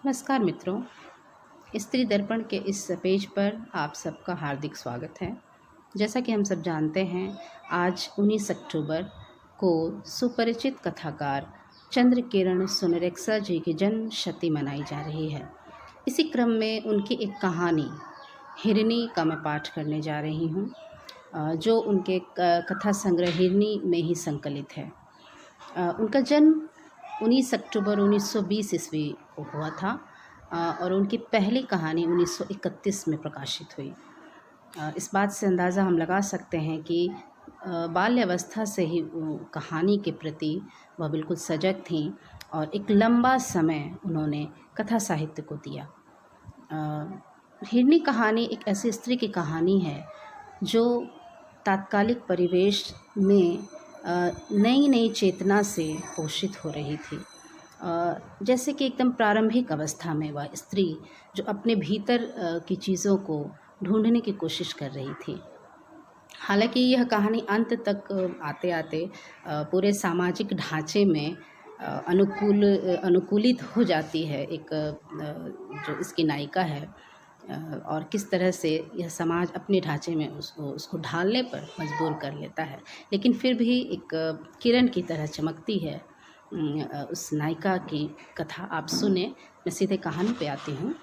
नमस्कार मित्रों, स्त्री दर्पण के इस पेज पर आप सबका हार्दिक स्वागत है। जैसा कि हम सब जानते हैं, आज 19 अक्टूबर को सुपरिचित कथाकार चंद्रकिरण सुनरेक्सा जी की जन्म शती मनाई जा रही है। इसी क्रम में उनकी एक कहानी हिरनी का मैं पाठ करने जा रही हूँ, जो उनके कथा संग्रह हिरनी में ही संकलित है। उनका जन्म 19 अक्टूबर 1920 ईस्वी को हुआ था और उनकी पहली कहानी 1931 में प्रकाशित हुई। इस बात से अंदाज़ा हम लगा सकते हैं कि बाल्यावस्था से ही कहानी के प्रति वह बिल्कुल सजग थीं और एक लंबा समय उन्होंने कथा साहित्य को दिया। हिरनी कहानी एक ऐसी स्त्री की कहानी है जो तात्कालिक परिवेश में नई नई चेतना से पोषित हो रही थी। जैसे कि एकदम प्रारंभिक अवस्था में वह स्त्री जो अपने भीतर की चीज़ों को ढूंढने की कोशिश कर रही थी। हालांकि यह कहानी अंत तक आते आते पूरे सामाजिक ढांचे में अनुकूलित हो जाती है। एक जो इसकी नायिका है और किस तरह से यह समाज अपने ढांचे में उसको ढालने पर मजबूर कर लेता है, लेकिन फिर भी एक किरण की तरह चमकती है उस नायिका की कथा। आप सुने, मैं सीधे कहानी पे आती हूँ।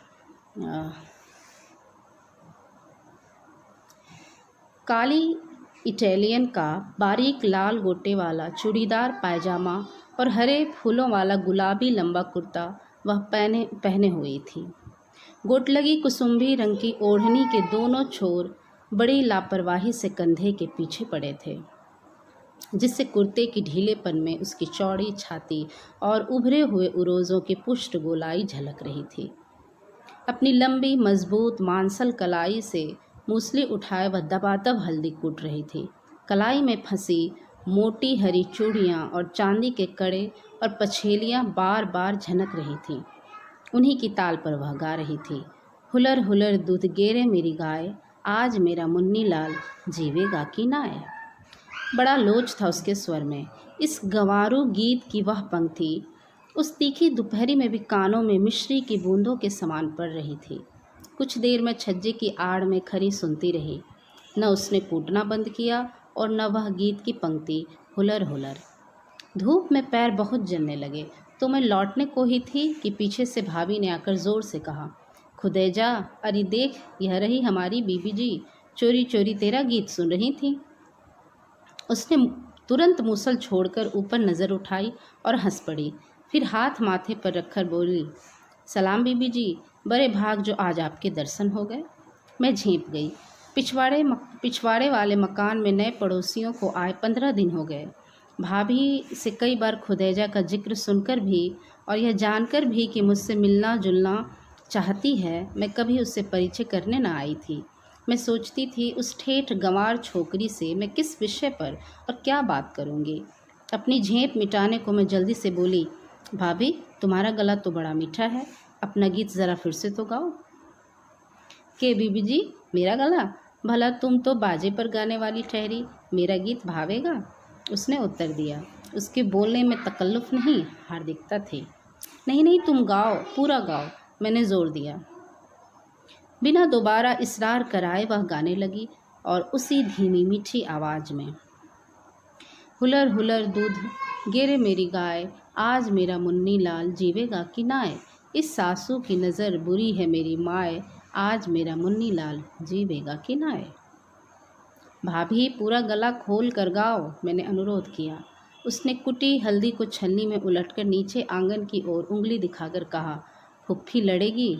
काली इटालियन का बारीक लाल गोटे वाला चूड़ीदार पायजामा और हरे फूलों वाला गुलाबी लंबा कुर्ता वह पहने हुई थी। गोटलगी कुसुम्भी रंग की ओढ़नी के दोनों छोर बड़ी लापरवाही से कंधे के पीछे पड़े थे, जिससे कुर्ते की ढीलेपन में उसकी चौड़ी छाती और उभरे हुए उरोज़ों की पुष्ट गोलाई झलक रही थी। अपनी लंबी मजबूत मांसल कलाई से मूसली उठाए वह दबादब हल्दी कूट रही थी। कलाई में फंसी मोटी हरी चूड़ियाँ और चांदी के कड़े और पछेलियाँ बार बार झनक रही थीं। उन्हीं की ताल पर वह गा रही थी, हुलर हुलर दूध गेरे मेरी गाय, आज मेरा मुन्नी लाल जीवेगा कि नाय। बड़ा लोच था उसके स्वर में। इस गंवारू गीत की वह पंक्ति उस तीखी दोपहरी में भी कानों में मिश्री की बूंदों के समान पड़ रही थी। कुछ देर में छज्जे की आड़ में खड़ी सुनती रही। न उसने कूटना बंद किया और न वह गीत की पंक्ति हुलर हुलर। धूप में पैर बहुत जलने लगे तो मैं लौटने को ही थी कि पीछे से भाभी ने आकर ज़ोर से कहा, खुदेजा, अरे देख, यह रही हमारी बीबी जी, चोरी चोरी तेरा गीत सुन रही थी। उसने तुरंत मूसल छोड़कर ऊपर नज़र उठाई और हंस पड़ी। फिर हाथ माथे पर रखकर बोली, सलाम बीबी जी, बड़े भाग जो आज आपके दर्शन हो गए। मैं झेंप गई। पिछवाड़े वाले मकान में नए पड़ोसियों को आए 15 दिन हो गए। भाभी से कई बार खुदेजा का जिक्र सुनकर भी और यह जानकर भी कि मुझसे मिलना जुलना चाहती है, मैं कभी उससे परिचय करने न आई थी। मैं सोचती थी उस ठेठ गंवार छोकरी से मैं किस विषय पर और क्या बात करूँगी। अपनी झेंप मिटाने को मैं जल्दी से बोली, भाभी, तुम्हारा गला तो बड़ा मीठा है, अपना गीत ज़रा फिर से तो गाओ। के बीबी जी, मेरा गला? भला तुम तो बाजे पर गाने वाली ठहरी, मेरा गीत भावेगा? उसने उत्तर दिया। उसके बोलने में तकल्लुफ़ नहीं, हार्दिकता थी। नहीं नहीं, तुम गाओ, पूरा गाओ, मैंने ज़ोर दिया। बिना दोबारा इसरार कराए वह गाने लगी और उसी धीमी मीठी आवाज़ में, हुलर हुलर दूध गेरे मेरी गाय, आज मेरा मुन्नी लाल जीवेगा कि नाय। इस सासू की नज़र बुरी है मेरी माए, आज मेरा मुन्नी लाल जीवेगा कि नाय। भाभी, पूरा गला खोल कर गाओ, मैंने अनुरोध किया। उसने कुटी हल्दी को छन्नी में उलटकर नीचे आंगन की ओर उंगली दिखाकर कहा, फुफ्फी लड़ेगी।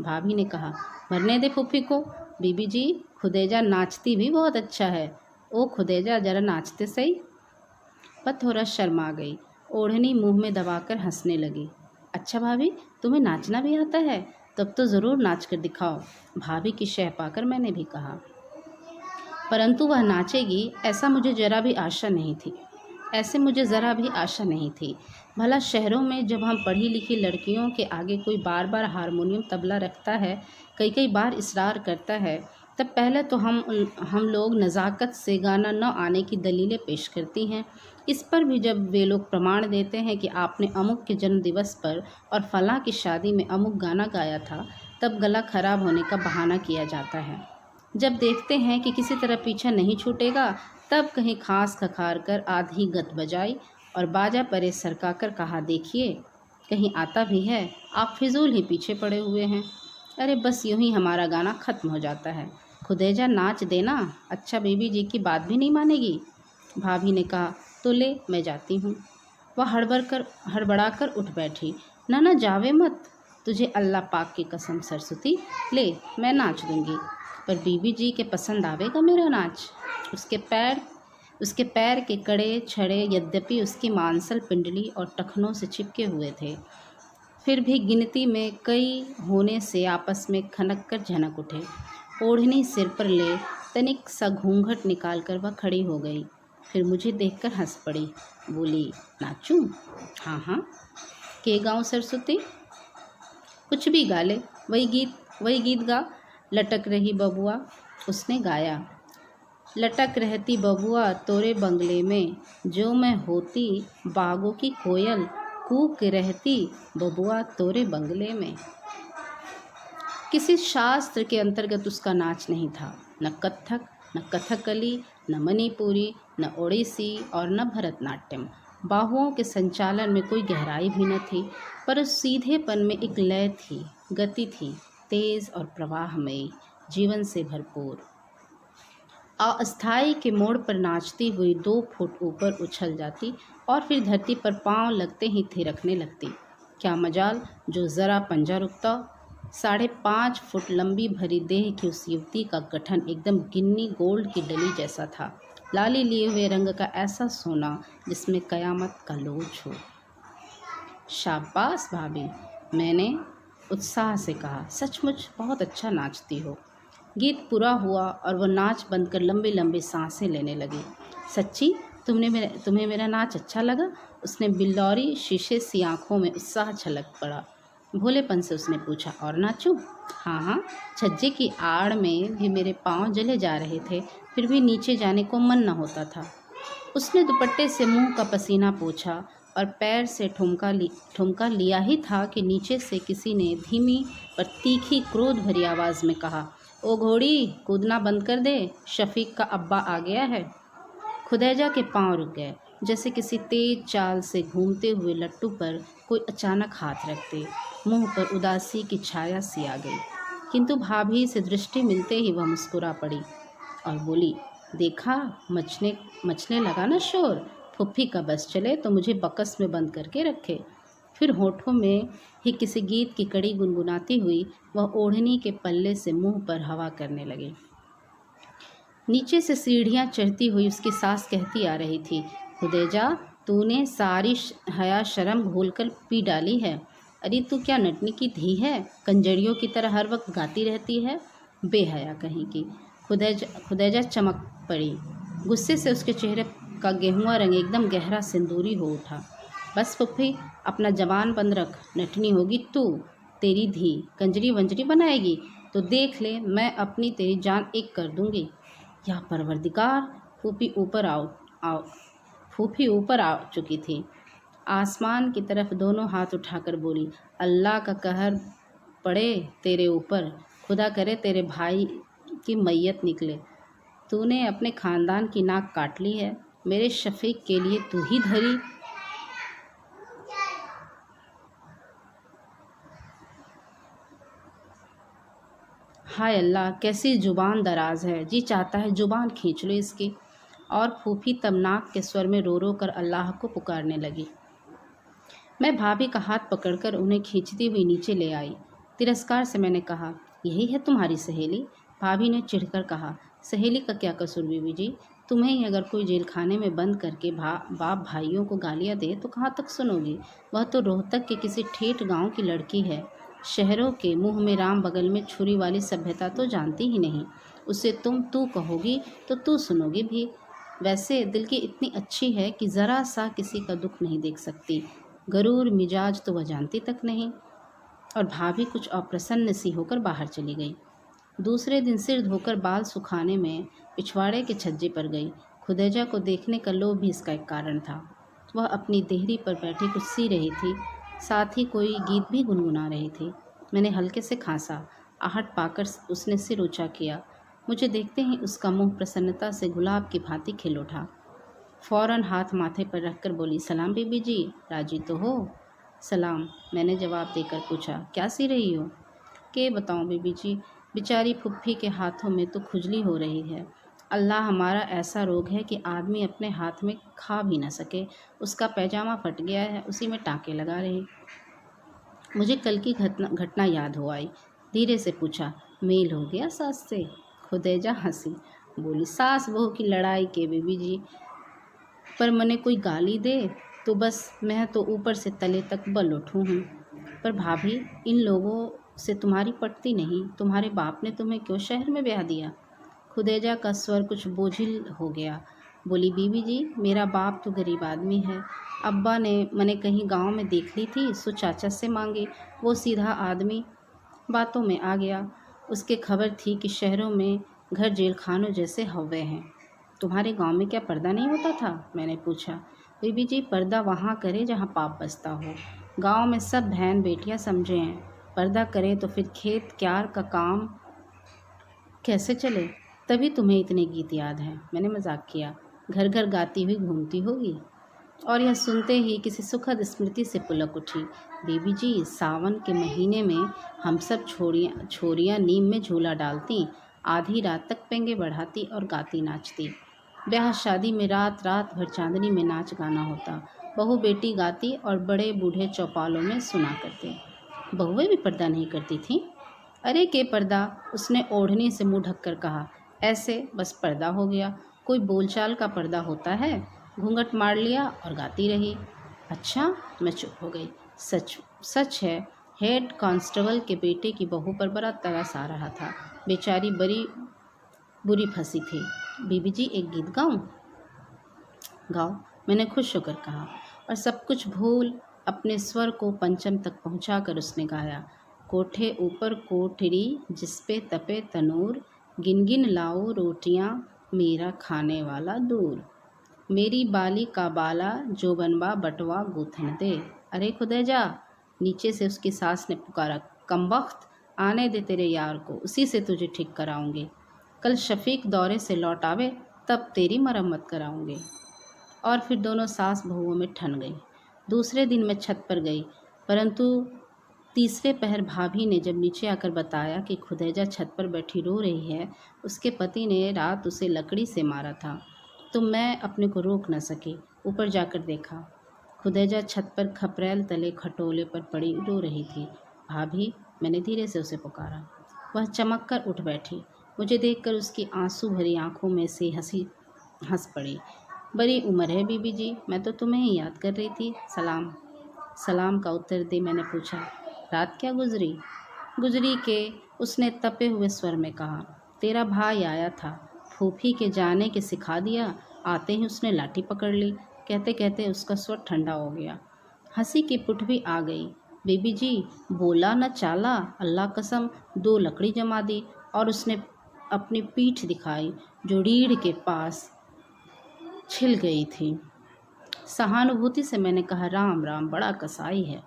भाभी ने कहा, मरने दे फुफ्फी को। बीबी जी, खुदेजा नाचती भी बहुत अच्छा है। ओ खुदेजा, जरा नाचते सही। वह थोड़ा शर्मा गई, ओढ़नी मुंह में दबाकर हंसने लगी। अच्छा भाभी, तुम्हें नाचना भी आता है? तब तो ज़रूर नाच कर दिखाओ, भाभी की शह पाकर मैंने भी कहा। परंतु वह नाचेगी ऐसा मुझे ज़रा भी आशा नहीं थी। भला शहरों में जब हम पढ़ी लिखी लड़कियों के आगे कोई बार बार हारमोनियम तबला रखता है, कई कई बार इसरार करता है तब पहले तो हम लोग नज़ाकत से गाना न आने की दलीलें पेश करती हैं। इस पर भी जब वे लोग प्रमाण देते हैं कि आपने अमुक के जन्मदिवस पर और फलां की शादी में अमुक गाना गाया था, तब गला खराब होने का बहाना किया जाता है। जब देखते हैं कि किसी तरह पीछा नहीं छूटेगा, तब कहीं खास खखार कर आधी गत बजाई और बाजा परे सरका कर कहा, देखिए कहीं आता भी है, आप फिजूल ही पीछे पड़े हुए हैं। अरे बस यूं ही हमारा गाना ख़त्म हो जाता है। खुदेजा नाच देना। अच्छा बीबी जी की बात भी नहीं मानेगी? भाभी ने कहा, तो ले मैं जाती हूँ। वह हड़बड़ा कर उठ बैठी। ना ना जावे मत, तुझे अल्लाह पाक की कसम सरस्वती, ले मैं नाच दूंगी, पर बीबी जी के पसंद आवेगा मेरा नाच। उसके पैर के कड़े छड़े यद्यपि उसकी मांसल पिंडली और टखनों से चिपके हुए थे, फिर भी गिनती में कई होने से आपस में खनक कर झनक उठे। ओढ़नी सिर पर ले तनिक सा घूंघट निकाल कर वह खड़ी हो गई। फिर मुझे देखकर हंस पड़ी। बोली, नाचूं? हाँ हाँ। के गाँव सरस्वती? कुछ भी गा ले, वही गीत गा। लटक रही बबुआ, उसने गाया। लटक रहती बबुआ तोरे बंगले में, जो मैं होती बागों की कोयल, कूक रहती बबुआ तोरे बंगले में। किसी शास्त्र के अंतर्गत उसका नाच नहीं था। न कत्थक, न कथकली, न मणिपुरी, न ओडिसी और न भरतनाट्यम। बाहुओं के संचालन में कोई गहराई भी न थी, पर उस सीधेपन में एक लय थी, गति थी, तेज और प्रवाहमयी, जीवन से भरपूर। अस्थाई के मोड़ पर नाचती हुई 2 फुट ऊपर उछल जाती और फिर धरती पर पांव लगते ही थिरकने लगती। क्या मजाल जो ज़रा पंजा रुकता। 5.5 फुट लंबी भरी देह की उस युवती का गठन एकदम गिन्नी गोल्ड की डली जैसा था। लाली लिए हुए रंग का ऐसा सोना जिसमें कयामत का लोच हो। शाबाश भाभी, मैंने उत्साह से कहा, सचमुच बहुत अच्छा नाचती हो। गीत पूरा हुआ और वह नाच बंद कर लंबी लंबी सांसें लेने लगी। सच्ची तुम्हें मेरा नाच अच्छा लगा? उसने बिल्लौरी शीशे सी आंखों में उत्साह छलक पड़ा। भोलेपन से उसने पूछा, और नाचूं? हाँ हाँ। छज्जे की आड़ में भी मेरे पांव जले जा रहे थे, फिर भी नीचे जाने को मन न होता था। उसने दुपट्टे से मुंह का पसीना पोंछा और पैर से ठुमका लिया ही था कि नीचे से किसी ने धीमी पर तीखी क्रोध भरी आवाज़ में कहा, ओ घोड़ी, कूदना बंद कर दे, शफीक का अब्बा आ गया है। खुदैजा के पांव रुक गए, जैसे किसी तेज चाल से घूमते हुए लट्टू पर कोई अचानक हाथ रखते। मुंह पर उदासी की छाया सी आ गई, किंतु भाभी से दृष्टि मिलते ही वह मुस्कुरा पड़ी और बोली, देखा मचने लगा ना शोर। फुफ्फी का बस चले तो मुझे बकस में बंद करके रखे। फिर होठों में ही किसी गीत की कड़ी गुनगुनाती हुई वह ओढ़नी के पल्ले से मुंह पर हवा करने लगी। नीचे से सीढ़ियां चढ़ती हुई उसकी सास कहती आ रही थी, खुदेजा, तूने सारी हया शर्म घोलकर पी डाली है। अरे तू क्या नटनी की धी है? कंजरियों की तरह हर वक्त गाती रहती है, बेहया कहीं की। खुदैजा चमक पड़ी। गुस्से से उसके चेहरे का गेहुआ रंग एकदम गहरा सिंदूरी हो उठा। बस फुफ्फी, अपना जवान बंद रख, नटनी होगी तू। तेरी धी कंजरी वंजरी बनाएगी तो देख ले, मैं अपनी तेरी जान एक कर दूंगी। या परवरदिगार, फूफी ऊपर आ चुकी थी। आसमान की तरफ दोनों हाथ उठाकर बोली, अल्लाह का कहर पड़े तेरे ऊपर, खुदा करे तेरे भाई की मैयत निकले। तूने अपने खानदान की नाक काट ली है, मेरे शफीक के लिए तू ही धरी। हाय अल्लाह, कैसी जुबान दराज है, जी चाहता है जुबान खींच लो इसकी। और फूफी तब नाक के स्वर में रो रो कर अल्लाह को पुकारने लगी। मैं भाभी का हाथ पकड़कर उन्हें खींचती हुई नीचे ले आई। तिरस्कार से मैंने कहा, यही है तुम्हारी सहेली? भाभी ने चिढ़कर कहा, सहेली का क्या कसूर बीबी जी? तुम्हें ही अगर कोई जेल खाने में बंद करके बाप भाइयों को गालियाँ दे तो कहाँ तक सुनोगी? वह तो रोहतक के किसी ठेठ गांव की लड़की है। शहरों के मुंह में राम बगल में छुरी वाली सभ्यता तो जानती ही नहीं। उसे तुम तू कहोगी तो तू सुनोगी भी। वैसे दिल की इतनी अच्छी है कि ज़रा सा किसी का दुख नहीं देख सकती। गरूर मिजाज तो वह जानती तक नहीं। और भाभी कुछ अप्रसन्न सी होकर बाहर चली गई। दूसरे दिन सिर धोकर बाल सुखाने में पिछवाड़े के छज्जे पर गई। खुदैजा को देखने का लोभ भी इसका एक कारण था। वह अपनी देहरी पर बैठी कुछ सी रही थी, साथ ही कोई गीत भी गुनगुना रही थी। मैंने हल्के से खांसा। आहट पाकर उसने सिर ऊंचा किया। मुझे देखते ही उसका मुंह प्रसन्नता से गुलाब की भांति खिल उठा। फौरन हाथ माथे पर रखकर बोली, सलाम बीबी जी, राजी तो हो? सलाम, मैंने जवाब देकर पूछा, क्या सी रही हो? के बताऊं बीबी जी, बेचारी फुफ्फी के हाथों में तो खुजली हो रही है। अल्लाह हमारा ऐसा रोग है कि आदमी अपने हाथ में खा भी न सके। उसका पैजामा फट गया है, उसी में टाँके लगा रही। मुझे कल की घटना याद हो आई। धीरे से पूछा, मेल हो गया सास से? खुदैजा हंसी, बोली, सास बहू की लड़ाई के बीबी जी, पर मने कोई गाली दे तो बस मैं तो ऊपर से तले तक बल उठूँ हूँ। पर भाभी, इन लोगों से तुम्हारी पटती नहीं। तुम्हारे बाप ने तुम्हें क्यों शहर में ब्याह दिया? खुदेजा का स्वर कुछ बोझिल हो गया। बोली, बीबी जी, मेरा बाप तो गरीब आदमी है। अब्बा ने मने कहीं गांव में देख ली थी, सो चाचा से मांगी। वो सीधा आदमी बातों में आ गया। उसके खबर थी कि शहरों में घर जेल खानों जैसे हव्वे हैं। तुम्हारे गांव में क्या पर्दा नहीं होता था? मैंने पूछा। बीबी जी, पर्दा वहाँ करे जहाँ पाप बसता हो। गांव में सब बहन बेटियाँ समझे हैं। पर्दा करें तो फिर खेत क्यार का काम कैसे चले? तभी तुम्हें इतने गीत याद हैं। मैंने मजाक किया। घर घर गाती हुई घूमती होगी। और यह सुनते ही किसी सुखद स्मृति से पुलक उठी। बीबी जी, सावन के महीने में हम सब छोरियाँ नीम में झूला डालती, आधी रात तक पेंगे बढ़ाती और गाती नाचती। ब्याह शादी में रात रात भर चांदनी में नाच गाना होता। बहू बेटी गाती और बड़े बूढ़े चौपालों में सुना करते। बहुएं भी पर्दा नहीं करती थीं? अरे के पर्दा, उसने ओढ़नी से मुंह ढककर कहा। ऐसे बस पर्दा हो गया, कोई बोलचाल का पर्दा होता है? घूंघट मार लिया और गाती रही। अच्छा, मैं चुप हो गई। सच सच है, हेड कांस्टेबल के बेटे की बहू पर बड़ा तरस आ रहा था। बेचारी बड़ी बुरी फंसी थी। बीबी जी, एक गीत गाऊं? गाओ, मैंने खुश होकर कहा। और सब कुछ भूल अपने स्वर को पंचम तक पहुंचाकर उसने गाया। कोठे ऊपर कोठरी, जिसपे तपे तनूर, गिन गिन लाओ रोटियां, मेरा खाने वाला दूर। मेरी बाली का बाला, जो बनवा बटवा गूथन दे। अरे खुदैजा, नीचे से उसकी सास ने पुकारा। कमबख्त, आने दे तेरे यार को, उसी से तुझे ठीक कराऊंगे। कल शफीक दौरे से लौट आवे, तब तेरी मरम्मत कराऊंगे। और फिर दोनों सास बहुओं में ठन गई। दूसरे दिन मैं छत पर गई, परंतु तीसरे पहर भाभी ने जब नीचे आकर बताया कि खुदैजा छत पर बैठी रो रही है, उसके पति ने रात उसे लकड़ी से मारा था, तो मैं अपने को रोक न सकी। ऊपर जाकर देखा, खुदैजा छत पर खपरेल तले खटोले पर पड़ी रो रही थी। भाभी, मैंने धीरे से उसे पुकारा। वह चमक कर उठ बैठी। मुझे देखकर उसकी आंसू भरी आंखों में से हंसी हंस पड़ी। बड़ी उम्र है बीबी जी, मैं तो तुम्हें ही याद कर रही थी। सलाम। सलाम का उत्तर दे मैंने पूछा, रात क्या गुजरी? गुजरी के, उसने तपे हुए स्वर में कहा। तेरा भाई आया था, फूफी के जाने के सिखा दिया। आते ही उसने लाठी पकड़ ली। कहते कहते उसका स्वर ठंडा हो गया। हंसी की पुट भी आ गई। बीबी जी, बोला न चाला, अल्लाह कसम 2 लकड़ी जमा दी और उसने अपनी पीठ दिखाई, जो रीढ़ के पास छिल गई थी। सहानुभूति से मैंने कहा, राम राम, बड़ा कसाई है।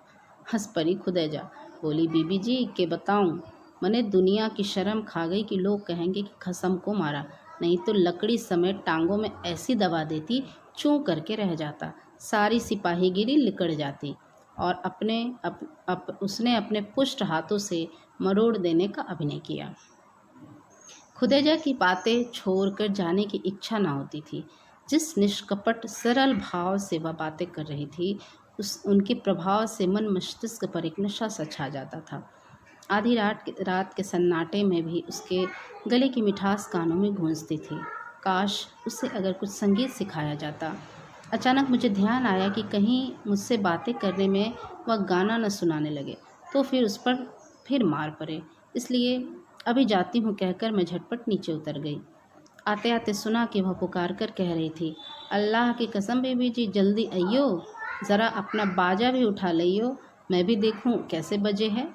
हंस पड़ी खुदैजा। बोली, बीबी जी के बताऊं? मने दुनिया की शर्म खा गई कि लोग कहेंगे कि खसम को मारा, नहीं तो लकड़ी समेत टांगों में ऐसी दबा देती, चूं करके रह जाता, सारी सिपाहीगिरी लिकड़ जाती। और उसने अपने पुष्ट हाथों से मरोड़ देने का अभिनय किया। खुदैजा की बातें छोड़कर जाने की इच्छा न होती थी। जिस निष्कपट सरल भाव से वह बातें कर रही थी, उनके प्रभाव से मन मस्तिष्क पर एक नशा सा छा जाता था। आधी रात के सन्नाटे में भी उसके गले की मिठास कानों में गूंजती थी। काश उसे अगर कुछ संगीत सिखाया जाता। अचानक मुझे ध्यान आया कि कहीं मुझसे बातें करने में वह गाना न सुनाने लगे, तो फिर उस पर फिर मार पड़े। इसलिए अभी जाती हूँ कहकर मैं झटपट नीचे उतर गई। आते आते सुना कि वह पुकार कर कह रही थी, अल्लाह की कसम बीबी जी, जल्दी आइयो, ज़रा अपना बाजा भी उठा लियो, मैं भी देखूं कैसे बजे है।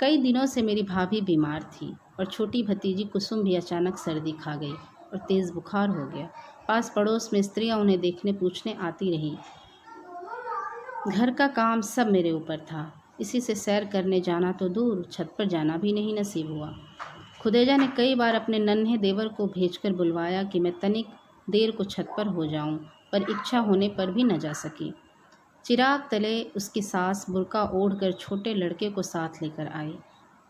कई दिनों से मेरी भाभी बीमार थी। और छोटी भतीजी कुसुम भी अचानक सर्दी खा गई और तेज़ बुखार हो गया। पास पड़ोस में स्त्रियां उन्हें देखने पूछने आती रहीं। घर का काम सब मेरे ऊपर था। इसी से सैर करने जाना तो दूर, छत पर जाना भी नहीं नसीब हुआ। खुदेजा ने कई बार अपने नन्हे देवर को भेजकर बुलवाया कि मैं तनिक देर को छत पर हो जाऊं, पर इच्छा होने पर भी न जा सकी। चिराग तले उसकी सास बुर्का ओढ़कर छोटे लड़के को साथ लेकर आई।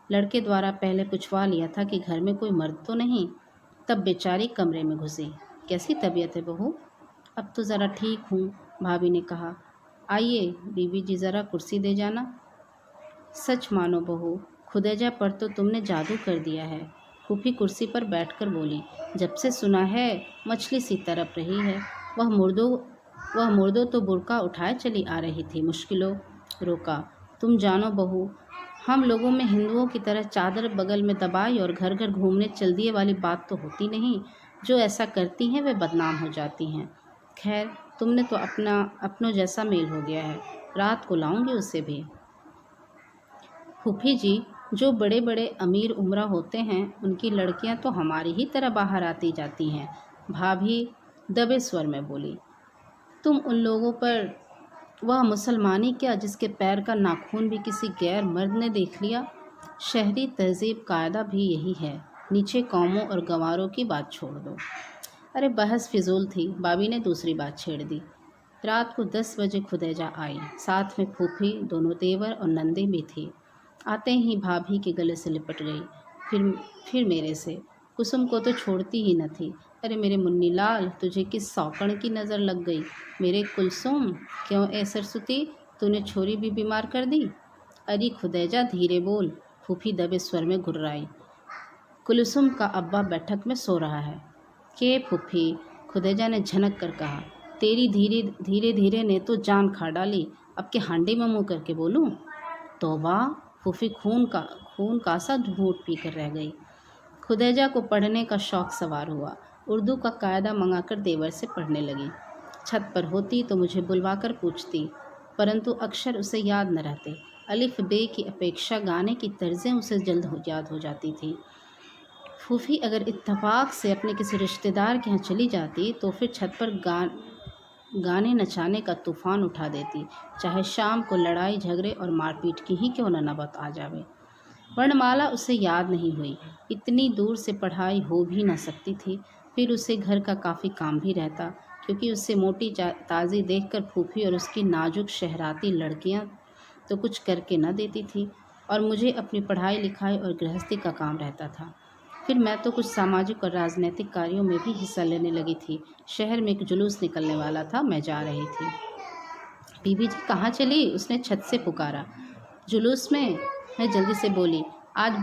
लड़के द्वारा पहले पूछवा लिया था कि घर में कोई मर्द तो नहीं। तब बेचारी कमरे में घुसी। कैसी तबीयत है बहू? अब तो ज़रा ठीक हूँ, भाभी ने कहा। आइए बीबी जी, ज़रा कुर्सी दे जाना। सच मानो बहू, खुदेजा पर तो तुमने जादू कर दिया है। फूफी कुर्सी पर बैठकर बोली। जब से सुना है मछली सी तड़प रही है। वह मुर्दों तो बुर्का उठाए चली आ रही थी। मुश्किलों रोका। तुम जानो बहू, हम लोगों में हिंदुओं की तरह चादर बगल में दबाई और घर घर घूमने चल दिए वाली बात तो होती नहीं। जो ऐसा करती हैं वे बदनाम हो जाती हैं। खैर, तुमने तो अपनों जैसा मेल हो गया है। रात को लाऊंगी उसे भी। फूफी जी, जो बड़े बड़े अमीर उम्रा होते हैं उनकी लड़कियां तो हमारी ही तरह बाहर आती जाती हैं, भाभी दबे स्वर में बोली। तुम उन लोगों पर, वह मुसलमानी क्या जिसके पैर का नाखून भी किसी गैर मर्द ने देख लिया। शहरी तहजीब कायदा भी यही है। नीचे कौमों और गंवारों की बात छोड़ दो। अरे बहस फिजूल थी, भाभी ने दूसरी बात छेड़ दी। रात को 10 बजे खुदेजा आई। साथ में फूफी, दोनों देवर और नंदी भी थी। आते ही भाभी के गले से लिपट गई, फिर मेरे से। कुसुम को तो छोड़ती ही न थी। अरे मेरे मुन्नी लाल, तुझे किस सौकड़ की नज़र लग गई? मेरे कुलसुम, क्यों ए सरस्वती, तूने छोरी भी बीमार कर दी? अरे खुदैजा धीरे बोल, फूफी दबे स्वर में घुर्राई। कुलसुम का अब्बा बैठक में सो रहा है। के फूफी, खुदैजा ने झनक कर कहा। तेरी धीरे धीरे ने तो जान खा डाली। अब के हांडी में मुँह करके बोलूँ? तौबा, फूफी खून का सा घूंट पी कर रह गई। खुदैजा को पढ़ने का शौक़ सवार हुआ। उर्दू का कायदा मंगाकर देवर से पढ़ने लगी। छत पर होती तो मुझे बुलवाकर पूछती, परंतु अक्षर उसे याद न रहते। अलिफ बे की अपेक्षा गाने की तर्जें उसे जल्द याद हो जाती थी। फूफी अगर इत्तेफाक से अपने किसी रिश्तेदार के यहाँ चली जाती तो फिर छत पर गाने नचाने का तूफान उठा देती, चाहे शाम को लड़ाई झगड़े और मारपीट की ही क्यों न नौबत आ जावे। वर्णमाला उसे याद नहीं हुई। इतनी दूर से पढ़ाई हो भी न सकती थी। फिर उसे घर का काफ़ी काम भी रहता, क्योंकि उससे मोटी ताज़ी देखकर फूफी और उसकी नाजुक शहराती लड़कियां तो कुछ करके न देती थी, और मुझे अपनी पढ़ाई लिखाई और गृहस्थी का काम रहता था। फिर मैं तो कुछ सामाजिक और राजनीतिक कार्यों में भी हिस्सा लेने लगी थी। शहर में एक जुलूस निकलने वाला था, मैं जा रही थी। बीबी जी कहाँ चली? उसने छत से पुकारा। जुलूस में, मैं जल्दी से बोली। आज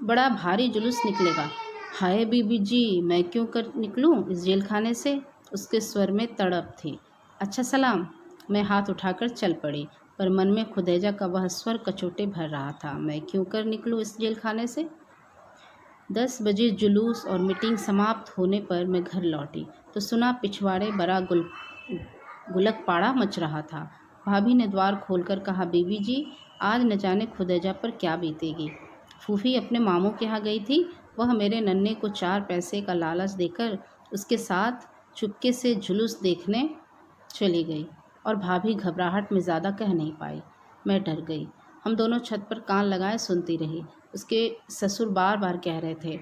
बड़ा भारी जुलूस निकलेगा। हाय बीबी जी, मैं क्यों कर निकलूं इस जेल खाने से? उसके स्वर में तड़प थी। अच्छा सलाम। मैं हाथ उठाकर चल पड़ी, पर मन में खुदैजा का वह स्वर कचोटे भर रहा था। मैं क्यों कर निकलूं इस जेल खाने से? 10 बजे जुलूस और मीटिंग समाप्त होने पर मैं घर लौटी तो सुना पिछवाड़े बड़ा गुलक पाड़ा मच रहा था। भाभी ने द्वार खोलकर कहा, बीबी जी, आज न जाने खुदैजा पर क्या बीतेगी। फूफी अपने मामू के यहाँ गई थी। वह मेरे नन्हे को 4 पैसे का लालच देकर उसके साथ चुपके से जुलूस देखने चली गई, और भाभी घबराहट में ज़्यादा कह नहीं पाई। मैं डर गई। हम दोनों छत पर कान लगाए सुनती रही। उसके ससुर बार बार कह रहे थे,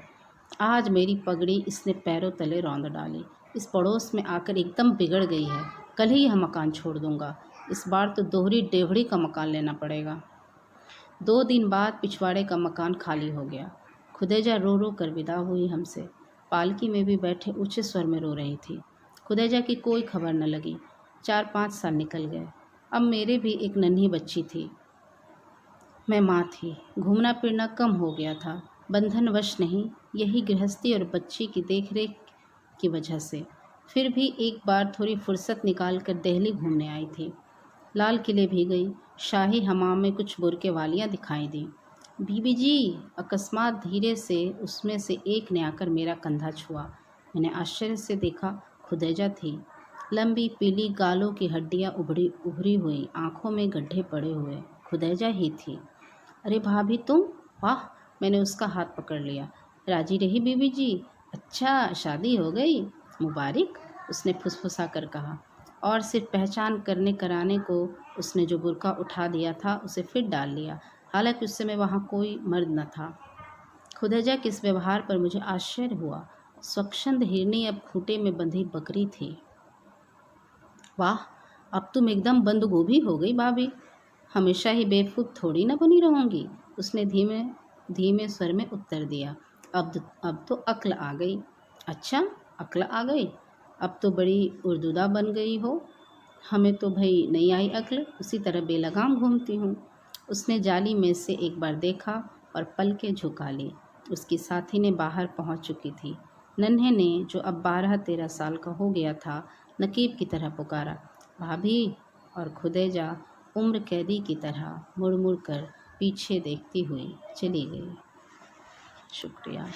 आज मेरी पगड़ी इसने पैरों तले रौंद डाली। इस पड़ोस में आकर एकदम बिगड़ गई है। कल ही यह मकान छोड़ दूंगा। इस बार तो दोहरी डेवढ़ी का मकान लेना पड़ेगा। 2 दिन बाद पिछवाड़े का मकान खाली हो गया। खुदैजा रो रो कर विदा हुई हमसे। पालकी में भी बैठे ऊंचे स्वर में रो रही थी। खुदैजा की कोई खबर न लगी। 4-5 साल निकल गए। अब मेरे भी एक नन्ही बच्ची थी। मैं माँ थी। घूमना फिरना कम हो गया था, बंधनवश नहीं, यही गृहस्थी और बच्ची की देखरेख की वजह से। फिर भी एक बार थोड़ी फुर्सत निकाल कर दिल्ली घूमने आई थी। लाल किले भी गई। शाही हमाम में कुछ बुरके वालियाँ दिखाई दी। बीबी जी, अकस्मात धीरे से उसमें से एक ने आकर मेरा कंधा छुआ। मैंने आश्चर्य से देखा, खुदैजा थी। लंबी पीली गालों की हड्डियाँ उभरी हुई, आँखों में गड्ढे पड़े हुए, खुदैजा ही थी। अरे भाभी तुम? वाह! मैंने उसका हाथ पकड़ लिया। राजी रही बीबी जी। अच्छा, शादी हो गई, मुबारक, उसने फुसफुसा कर कहा। और सिर्फ पहचान करने कराने को उसने जो बुर्का उठा दिया था उसे फिर डाल लिया। हालांकि उस समय वहाँ कोई मर्द न था। खुदेजा के इस व्यवहार पर मुझे आश्चर्य हुआ। स्वच्छंद हिरनी अब खूंटे में बंधी बकरी थी। वाह, अब तुम एकदम बंद गोभी हो गई भाभी। हमेशा ही बेवकूफ़ थोड़ी ना बनी रहूँगी, उसने धीमे धीमे स्वर में उत्तर दिया। अब तो अक्ल आ गई। अच्छा, अक्ल आ गई? अब तो बड़ी उर्दूदा बन गई हो। हमें तो भई नहीं आई अक्ल, उसी तरह बेलगाम घूमती हूँ। उसने जाली में से एक बार देखा और पलकें झुका ली। उसकी साथी ने बाहर पहुँच चुकी थी। नन्हे ने, जो अब 12-13 साल का हो गया था, नकीब की तरह पुकारा, भाभी। और खुदेजा उम्र कैदी की तरह मुड़ मुड़ कर पीछे देखती हुई चली गई। शुक्रिया।